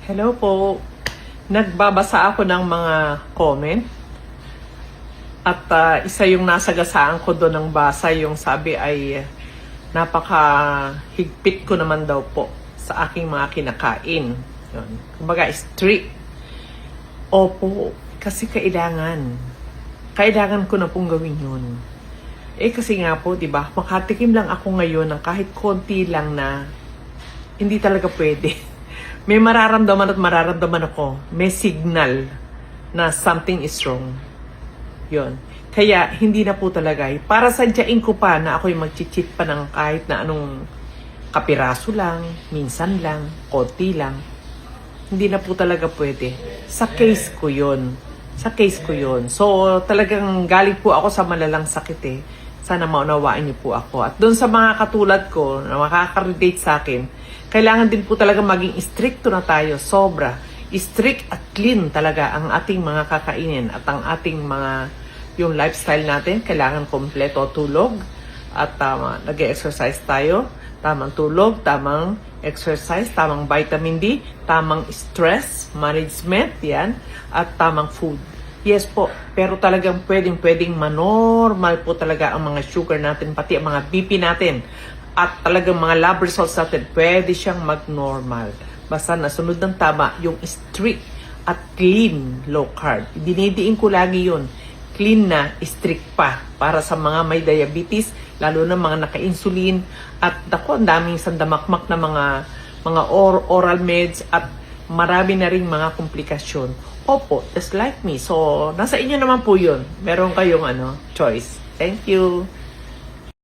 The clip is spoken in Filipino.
Hello po. Nagbabasa ako ng mga comment at isa yung nasagasaan ko doon ng basa, yung sabi ay napakahigpit ko naman daw po sa aking mga kinakain. Yun. Kumbaga, strict. Opo, kasi kailangan ko na pong gawin yun. Kasi nga po, di ba, makatikim lang ako ngayon ng kahit konti lang na hindi talaga pwede. May mararamdaman ako. May signal na something is wrong. Yun. Kaya, hindi na po talaga. Para sadyain ko pa na ako'y mag-cheat pa ng kahit na anong kapiraso lang, minsan lang, konti lang. Hindi na po talaga pwede. Sa case ko yun. So, talagang galing po ako sa malalang sakit eh. Sana maunawaan niyo po ako. At doon sa mga katulad ko na makaka-relate sa akin, kailangan din po talaga maging stricto na tayo. Sobra. Strict at clean talaga ang ating mga kakainin at ang ating mga, yung lifestyle natin. Kailangan kompleto tulog at nag-exercise tayo. Tamang tulog, tamang exercise, tamang vitamin D, tamang stress management, yan, at tamang food. Yes po, pero talagang pwedeng manormal po talaga ang mga sugar natin, pati ang mga BP natin. At talagang mga lab results natin, pwede siyang mag-normal. Basta nasunod ng tama yung strict at clean low carb. Dinidiin ko lagi yun. Clean na, strict pa. Para sa mga may diabetes, lalo na mga naka-insulin. At ang daming sandamakmak na mga oral meds at marami na ring mga komplikasyon. Opo, just like me. So, nasa inyo naman po yun. Meron kayong choice. Thank you.